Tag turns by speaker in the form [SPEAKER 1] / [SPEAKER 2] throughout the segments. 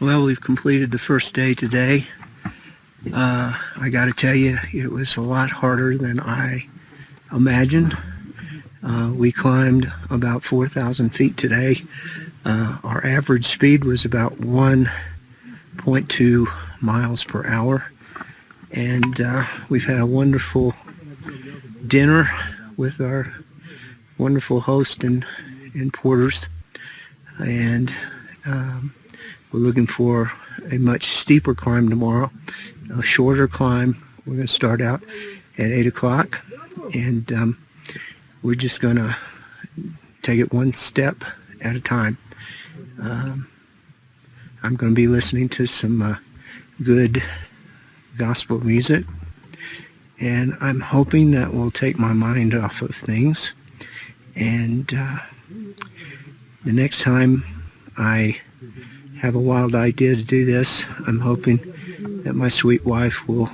[SPEAKER 1] Well, we've completed the first day today. I got to tell you, it was a lot harder than I imagined. We climbed about 4,000 feet today. Our average speed was about 1.2 miles per hour. And we've had a wonderful dinner with our wonderful host and porters. And we're looking for a much steeper climb tomorrow, a shorter climb. We're going to start out at 8 o'clock, and we're just going to take it one step at a time. I'm going to be listening to some good gospel music, and I'm hoping that will take my mind off of things. And the next time I have a wild idea to do this, I'm hoping that my sweet wife will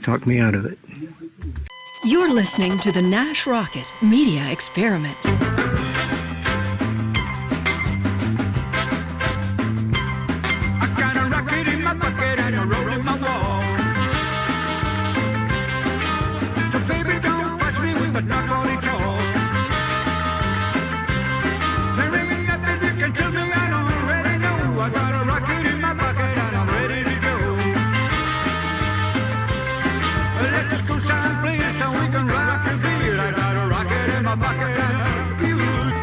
[SPEAKER 1] talk me out of it.
[SPEAKER 2] You're listening to the Nash Rockett Media Experiment.
[SPEAKER 3] I got a rocket in my pocket and a roll in my wall. So baby, don't push me with the knock on it all. There ain't nothing you can tell me I don't already know. I got a rocket in my pocket and I'm ready to go. Let's go someplace so we can rock and beat. I got a rocket in my pocket and I'm confused.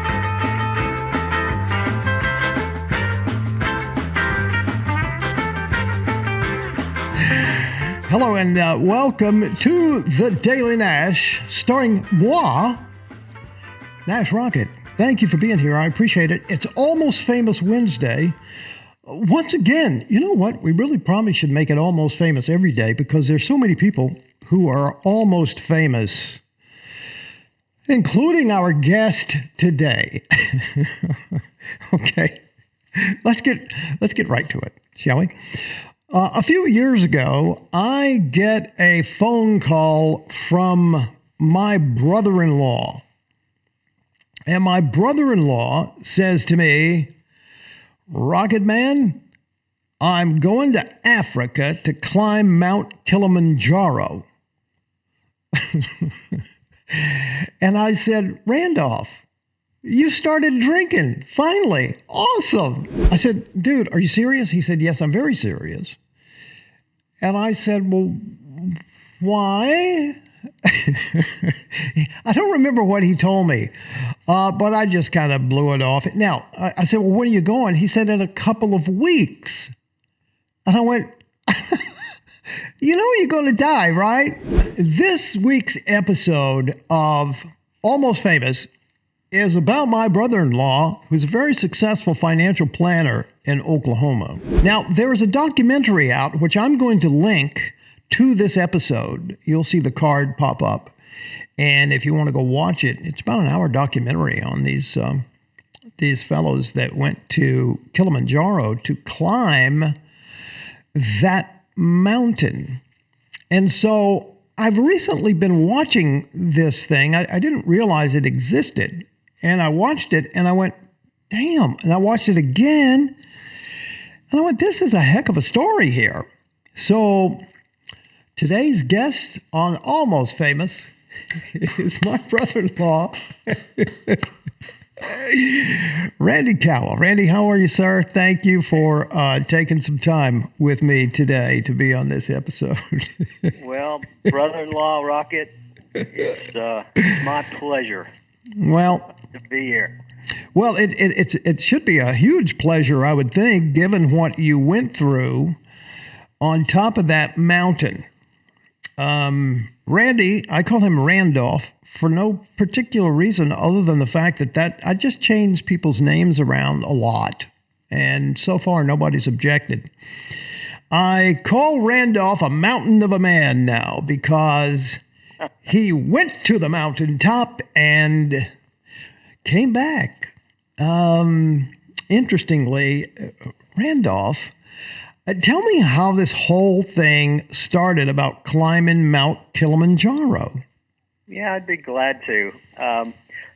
[SPEAKER 4] Hello and welcome to the Daily Nash, starring moi, Nash Rockett. Thank you for being here. I appreciate it. It's Almost Famous Wednesday. Once again, you know what? We really probably should make it almost famous every day because there's so many people who are almost famous, including our guest today. Okay, let's get right to it, shall we? A few years ago, I get a phone call from my brother-in-law. And my brother-in-law says to me, "Rocket Man, I'm going to Africa to climb Mount Kilimanjaro." And I said, "Randolph, you started drinking, finally. Awesome." I said, "Dude, are you serious?" He said, "Yes, I'm very serious." And I said, "Well, why?" I don't remember what he told me, but I just kind of blew it off. Now, I said, "Well, when are you going?" He said, "In a couple of weeks." And I went, "You know you're going to die, right?" This week's episode of Almost Famous is about my brother-in-law, who's a very successful financial planner in Oklahoma. Now, there is a documentary out, which I'm going to link to this episode. You'll see the card pop up. And if you want to go watch it, it's about an hour documentary on these fellows that went to Kilimanjaro to climb that mountain. And so I've recently been watching this thing. I didn't realize it existed. And I watched it and I went, damn. And I watched it again. And I went, this is a heck of a story here. So today's guest on Almost Famous is my brother-in-law, Randy Cowell. Randy, how are you, sir? Thank you for taking some time with me today to be on this episode.
[SPEAKER 5] Well, brother-in-law Rockett, it's my pleasure.
[SPEAKER 4] Well,
[SPEAKER 5] to be here.
[SPEAKER 4] Well, it should be a huge pleasure, I would think, given what you went through on top of that mountain. Randy, I call him Randolph for no particular reason other than the fact that I just change people's names around a lot. And so far, nobody's objected. I call Randolph a mountain of a man now because he went to the mountaintop and came back. Interestingly, Randolph, tell me how this whole thing started about climbing Mount Kilimanjaro.
[SPEAKER 5] Yeah, I'd be glad to.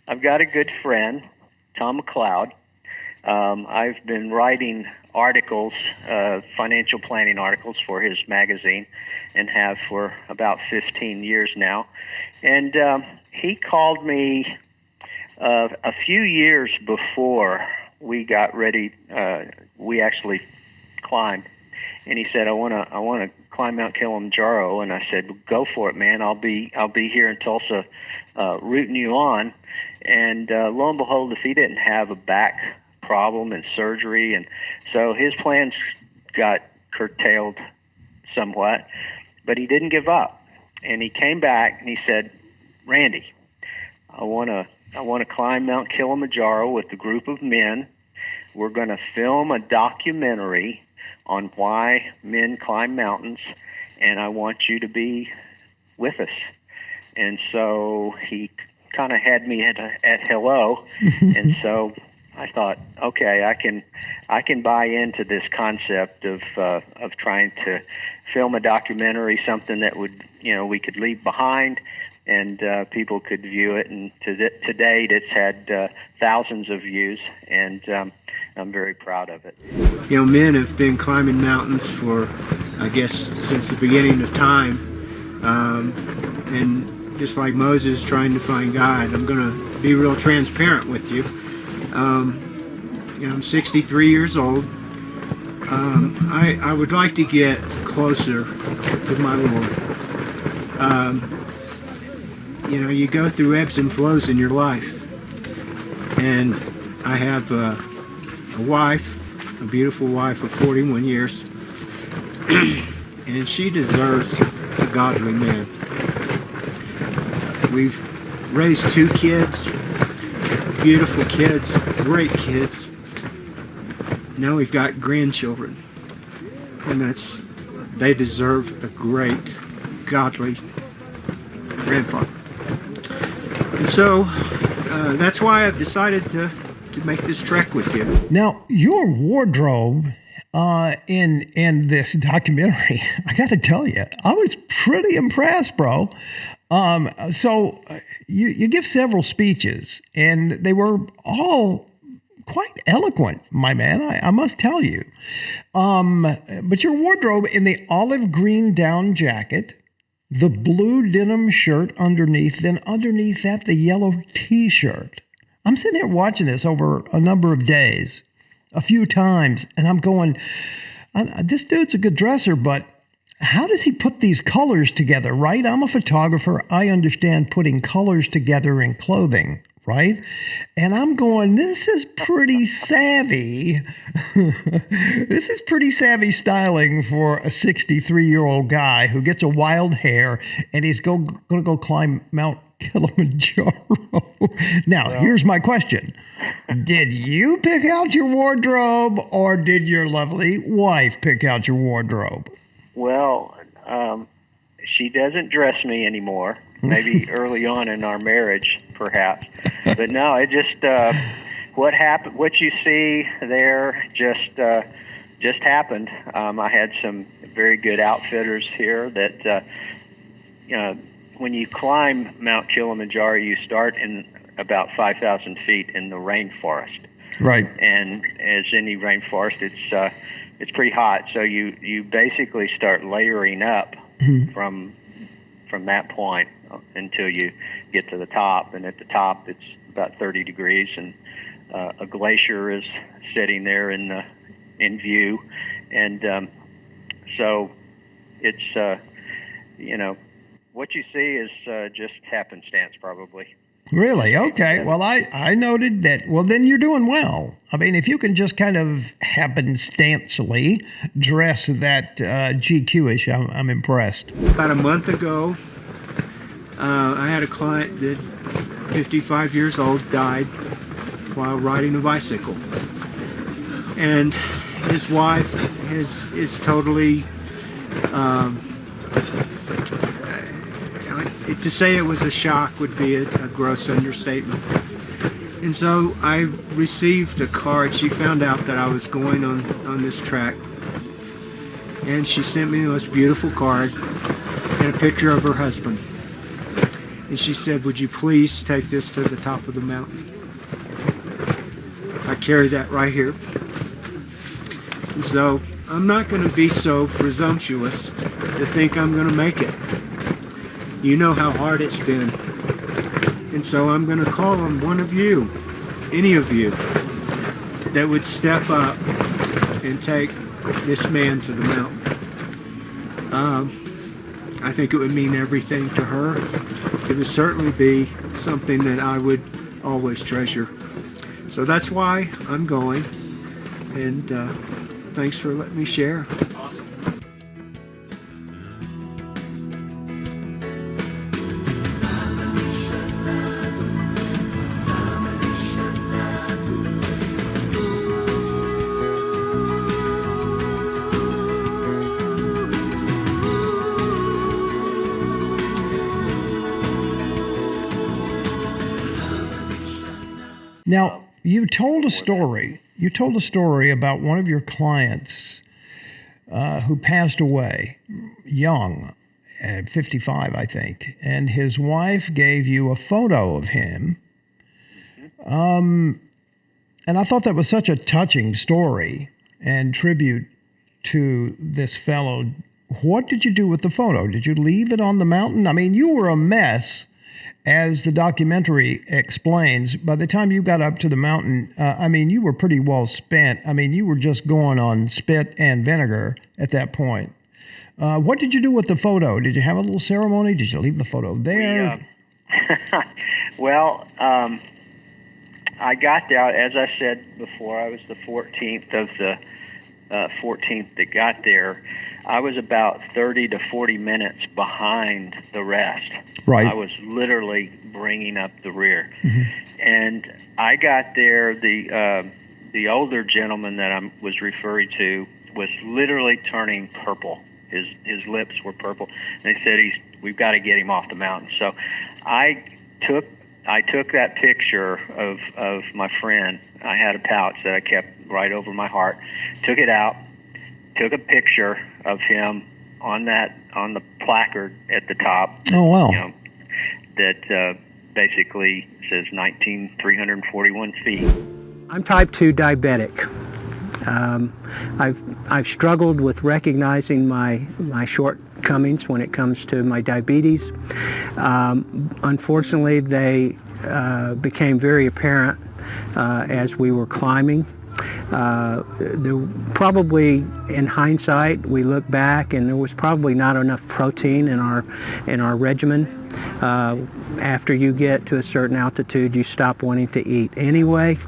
[SPEAKER 5] I've got a good friend, Tom McLeod, I've been writing articles, financial planning articles for his magazine, and have for about 15 years now. And he called me a few years before we got ready. We actually climbed, and he said, "I want to climb Mount Kilimanjaro." And I said, "Go for it, man. I'll be here in Tulsa, rooting you on." And lo and behold, if he didn't have a back problem and surgery, and so his plans got curtailed somewhat, but he didn't give up. And he came back and he said, "Randy, I want to climb Mount Kilimanjaro with a group of men. We're going to film a documentary on why men climb mountains, and I want you to be with us." And so he kind of had me at hello, and so I thought, okay, I can buy into this concept of trying to film a documentary, something that would, we could leave behind, and people could view it. And to date, it's had thousands of views, and I'm very proud of it.
[SPEAKER 1] Men have been climbing mountains for, I guess, since the beginning of time, and just like Moses trying to find God, I'm going to be real transparent with you. I'm 63 years old. I would like to get closer to my Lord. You go through ebbs and flows in your life, and I have a wife, a beautiful wife of 41 years, and she deserves a godly man. We've raised 2 kids, beautiful kids, great kids. Now we've got grandchildren, and they deserve a great, godly grandfather. And so that's why I've decided to make this trek with you.
[SPEAKER 4] Now, your wardrobe in this documentary, I got to tell you, I was pretty impressed, bro. So you give several speeches, and they were all quite eloquent, my man, I must tell you. But your wardrobe in the olive green down jacket, the blue denim shirt underneath, then underneath that, the yellow t-shirt. I'm sitting here watching this over a number of days, a few times, and I'm going, this dude's a good dresser, but how does he put these colors together, right? I'm a photographer. I understand putting colors together in clothing, right? And I'm going, this is pretty savvy. This is pretty savvy styling for a 63-year-old guy who gets a wild hair and he's going to go climb Mount Kilimanjaro. Now, here's my question. Did you pick out your wardrobe, or did your lovely wife pick out your wardrobe?
[SPEAKER 5] Well, she doesn't dress me anymore. Maybe early on in our marriage, perhaps. But no, it just what happened. What you see there just happened. I had some very good outfitters here that when you climb Mount Kilimanjaro, you start in about 5,000 feet in the rainforest.
[SPEAKER 4] Right.
[SPEAKER 5] And as any rainforest, it's pretty hot. So you basically start layering up from that point until you get to the top. And at the top, it's about 30 degrees, and a glacier is sitting there in view. And so it's what you see is just happenstance, probably.
[SPEAKER 4] Really? Okay. Well, I noted that. Well, then you're doing well. I mean, if you can just kind of happenstancely dress that GQ-ish, I'm impressed.
[SPEAKER 1] About a month ago, I had a client that 55 years old died while riding a bicycle. And his wife is totally... to say it was a shock would be a gross understatement. And so I received a card. She found out that I was going on this trek, and she sent me the most beautiful card and a picture of her husband. And she said, "Would you please take this to the top of the mountain?" I carry that right here. So I'm not going to be so presumptuous to think I'm going to make it. You know how hard it's been. And so I'm going to call on one of you, any of you, that would step up and take this man to the mountain. I think it would mean everything to her. It would certainly be something that I would always treasure. So that's why I'm going. And thanks for letting me share.
[SPEAKER 4] Now, you told a story. You told a story about one of your clients who passed away young, at 55, I think, and his wife gave you a photo of him. And I thought that was such a touching story and tribute to this fellow. What did you do with the photo? Did you leave it on the mountain? I mean, you were a mess. As the documentary explains, by the time you got up to the mountain, I mean, you were pretty well spent. I mean, you were just going on spit and vinegar at that point. What did you do with the photo? Did you have a little ceremony? Did you leave the photo there?
[SPEAKER 5] Well, I got there, as I said before, I was the 14th of the 14th that got there. I was about 30 to 40 minutes behind the rest.
[SPEAKER 4] Right.
[SPEAKER 5] I was literally bringing up the rear.
[SPEAKER 4] Mm-hmm.
[SPEAKER 5] And I got there, the older gentleman that I was referring to was literally turning purple. His lips were purple. And they said, we've got to get him off the mountain. So I took that picture of my friend. I had a pouch that I kept right over my heart. Took it out, took a picture of him on the placard at the top.
[SPEAKER 4] Oh, wow.
[SPEAKER 5] You know, that basically says 341 feet.
[SPEAKER 1] I'm type 2 diabetic. I've struggled with recognizing my shortcomings when it comes to my diabetes. Unfortunately, they became very apparent as we were climbing. Probably in hindsight, we look back and there was probably not enough protein in our regimen. After you get to a certain altitude, you stop wanting to eat anyway.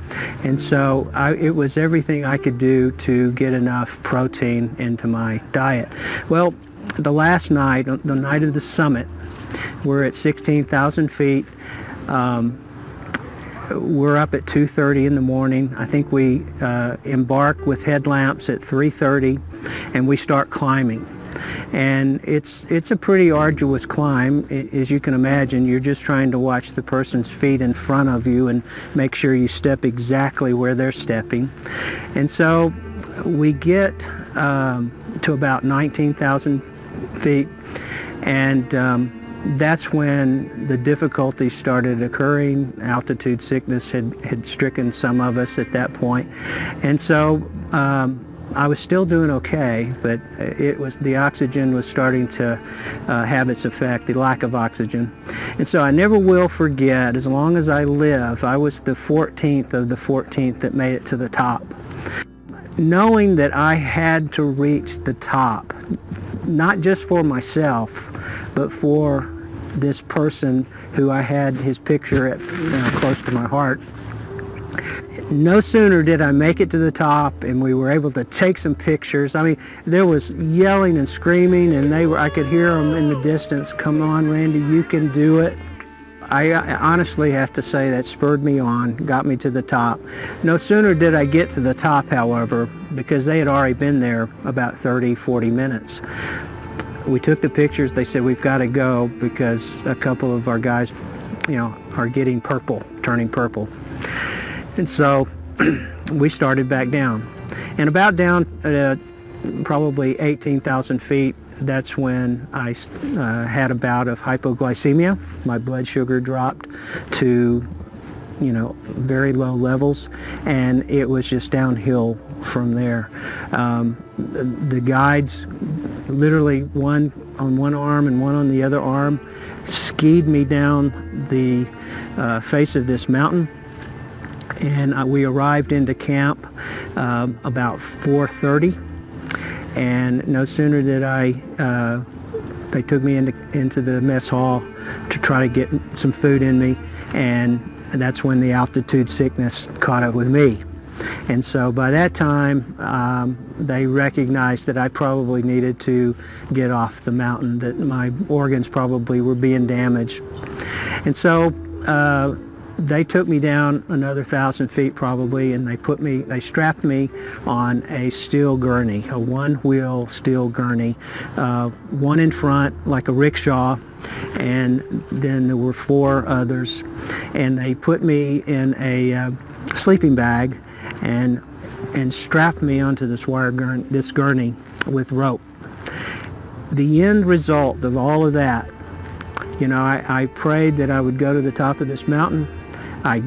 [SPEAKER 1] And so it was everything I could do to get enough protein into my diet. Well, the last night, the night of the summit, we're at 16,000 feet. We're up at 2:30 in the morning. I think we embark with headlamps at 3:30, and we start climbing. And it's a pretty arduous climb. As you can imagine, you're just trying to watch the person's feet in front of you and make sure you step exactly where they're stepping. And so we get to about 19,000 feet, and that's when the difficulties started occurring. Altitude sickness had stricken some of us at that point. And so I was still doing okay, but the oxygen was starting to have its effect, the lack of oxygen. And so I never will forget, as long as I live, I was the 14th of the 14th that made it to the top. Knowing that I had to reach the top, not just for myself, but for this person who I had his picture at close to my heart. No sooner did I make it to the top and we were able to take some pictures. I mean, there was yelling and screaming, and I could hear them in the distance. Come on, Randy, you can do it. I honestly have to say that spurred me on, got me to the top. No sooner did I get to the top, however, because they had already been there about 30, 40 minutes. We took the pictures. They said, we've got to go because a couple of our guys, are getting purple, turning purple. And so we started back down. And about down probably 18,000 feet, that's when I had a bout of hypoglycemia. My blood sugar dropped to very low levels, and it was just downhill from there. The guides, literally one on one arm and one on the other arm, skied me down the face of this mountain, and we arrived into camp about 4:30, and no sooner did they took me into the mess hall to try to get some food in me, and that's when the altitude sickness caught up with me. And so by that time, they recognized that I probably needed to get off the mountain, that my organs probably were being damaged. And so they took me down another 1,000 feet probably, and they strapped me on a steel gurney, a one-wheel steel gurney, one in front like a rickshaw, and then there were 4 others, and they put me in a sleeping bag and strapped me onto this gurney with rope. The end result of all of that, I prayed that I would go to the top of this mountain. I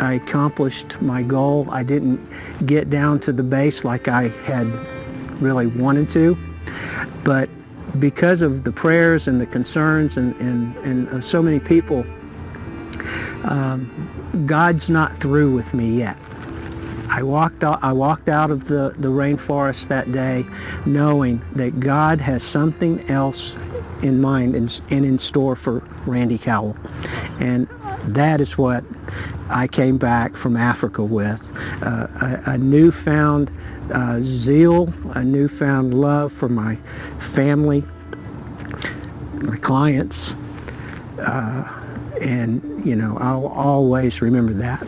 [SPEAKER 1] accomplished my goal. I didn't get down to the base like I had really wanted to, but because of the prayers and the concerns and of so many people, God's not through with me yet. I walked out of the rainforest that day knowing that God has something else in mind and in store for Randy Cowell. And that is what I came back from Africa with, a newfound zeal, a newfound love for my family, my clients, and I'll always remember that.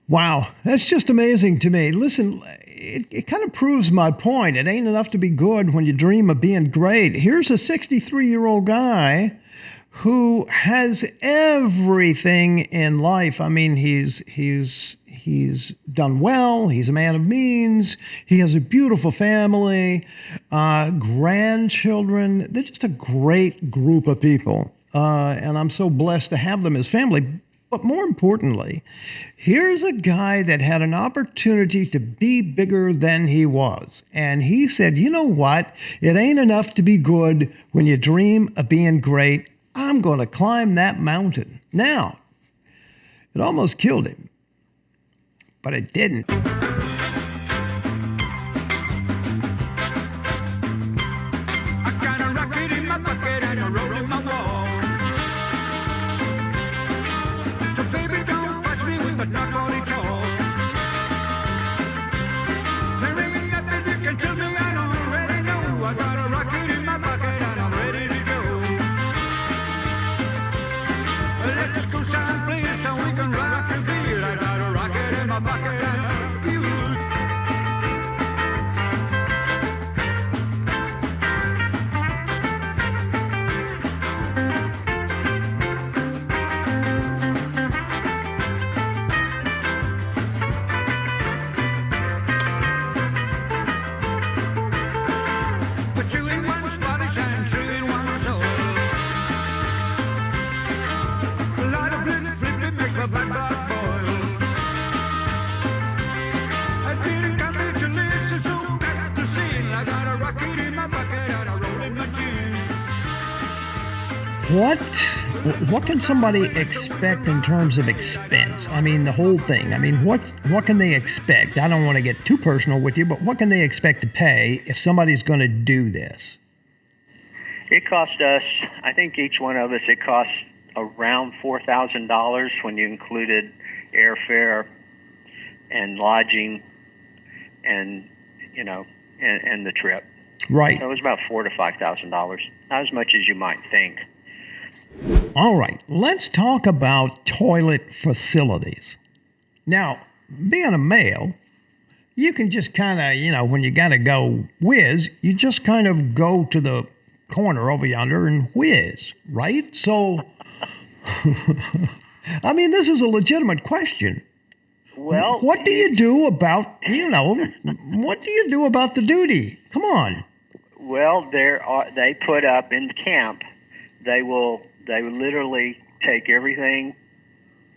[SPEAKER 4] Wow, that's just amazing to me. Listen, it kind of proves my point. It ain't enough to be good when you dream of being great. Here's a 63-year-old guy who has everything in life. I mean, he's done well. He's a man of means. He has a beautiful family, grandchildren. They're just a great group of people, and I'm so blessed to have them as family. But more importantly, here's a guy that had an opportunity to be bigger than he was. And he said, you know what? It ain't enough to be good when you dream of being great. I'm going to climb that mountain. Now, it almost killed him, but it didn't.
[SPEAKER 3] I got a rocket in my pocket and a roll in my wall. So baby, don't pass me with the knock-on talk. There ain't nothing you can tell me I don't already know. I got a rocket in my pocket and I'm ready to go. Let's go someplace so we can rock and feel. I got a rocket in my pocket and feel. But 2 in 1 Spanish and 3 in 1 soul. A lot of flip makes my blood boil. I didn't come here to listen, so back to sing. I got a rocket in my pocket and a roll in my jeans.
[SPEAKER 4] What can somebody expect in terms of expense? I mean, the whole thing. I mean, what can they expect? I don't want to get too personal with you, but what can they expect to pay if somebody's going to do this?
[SPEAKER 5] It cost us, I think each one of us, it cost around $4,000 when you included airfare and lodging and the trip.
[SPEAKER 4] Right.
[SPEAKER 5] So it was about $4,000 to $5,000. Not as much as you might think.
[SPEAKER 4] All right, let's talk about toilet facilities. Now, being a male, you can just kind of, when you got to go whiz, you just kind of go to the corner over yonder and whiz, right? So, I mean, this is a legitimate question.
[SPEAKER 5] Well,
[SPEAKER 4] What do you do about, what do you do about the duty? Come on.
[SPEAKER 5] well, they put up in camp. They will literally take everything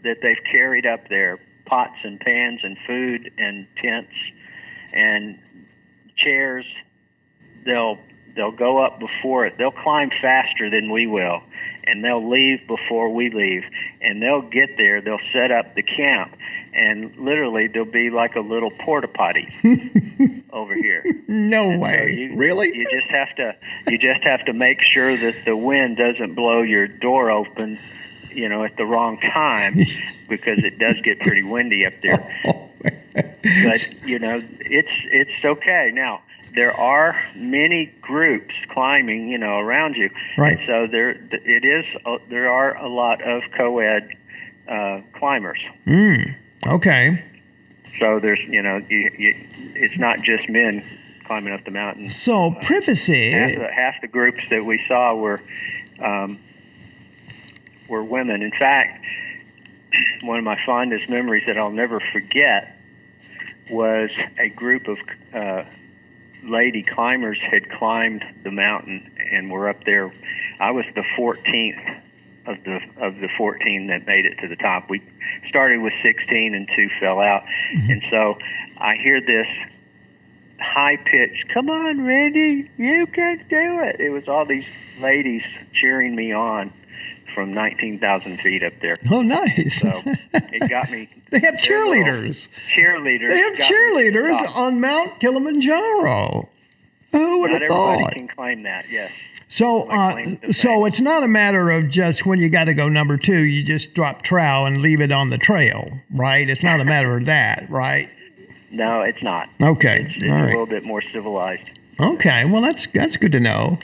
[SPEAKER 5] that they've carried up there, pots and pans and food and tents and chairs. They'll go up before it. They'll climb faster than we will, and they'll leave before we leave. And they'll get there. They'll set up the camp, and literally there'll be like a little porta potty over here.
[SPEAKER 4] No
[SPEAKER 5] And
[SPEAKER 4] way. Really?
[SPEAKER 5] You just have to make sure that the wind doesn't blow your door open, at the wrong time, because it does get pretty windy up there. But it's okay. Now, there are many groups climbing, around you.
[SPEAKER 4] Right.
[SPEAKER 5] And so there are a lot of co-ed climbers.
[SPEAKER 4] Okay.
[SPEAKER 5] So there's, it's not just men climbing up the mountain.
[SPEAKER 4] So privacy.
[SPEAKER 5] Half the groups that we saw were women. In fact, one of my fondest memories that I'll never forget was a group of lady climbers had climbed the mountain and were up there. I was the 14th of the 14 that made it to the top. We started with 16 and 2 fell out. And so I hear this high pitch, "Come on, Randy, you can do it." It was all these ladies cheering me on from 19,000 feet up there.
[SPEAKER 4] Oh, nice.
[SPEAKER 5] So it got me.
[SPEAKER 4] They have cheerleaders.
[SPEAKER 5] Cheerleaders.
[SPEAKER 4] They have
[SPEAKER 5] got me
[SPEAKER 4] cheerleaders
[SPEAKER 5] to stop.
[SPEAKER 4] on Mount Kilimanjaro. Who would
[SPEAKER 5] Not
[SPEAKER 4] have
[SPEAKER 5] everybody
[SPEAKER 4] thought?
[SPEAKER 5] can claim that, yes.
[SPEAKER 4] So,
[SPEAKER 5] My claim to
[SPEAKER 4] so
[SPEAKER 5] fame.
[SPEAKER 4] it's not a matter of just when you got to go number 2, you just drop trowel and leave it on the trail, right? It's not a matter of that, right?
[SPEAKER 5] No, it's not.
[SPEAKER 4] Okay,
[SPEAKER 5] It's
[SPEAKER 4] all
[SPEAKER 5] a
[SPEAKER 4] right.
[SPEAKER 5] little bit more civilized.
[SPEAKER 4] Okay, well that's good to know.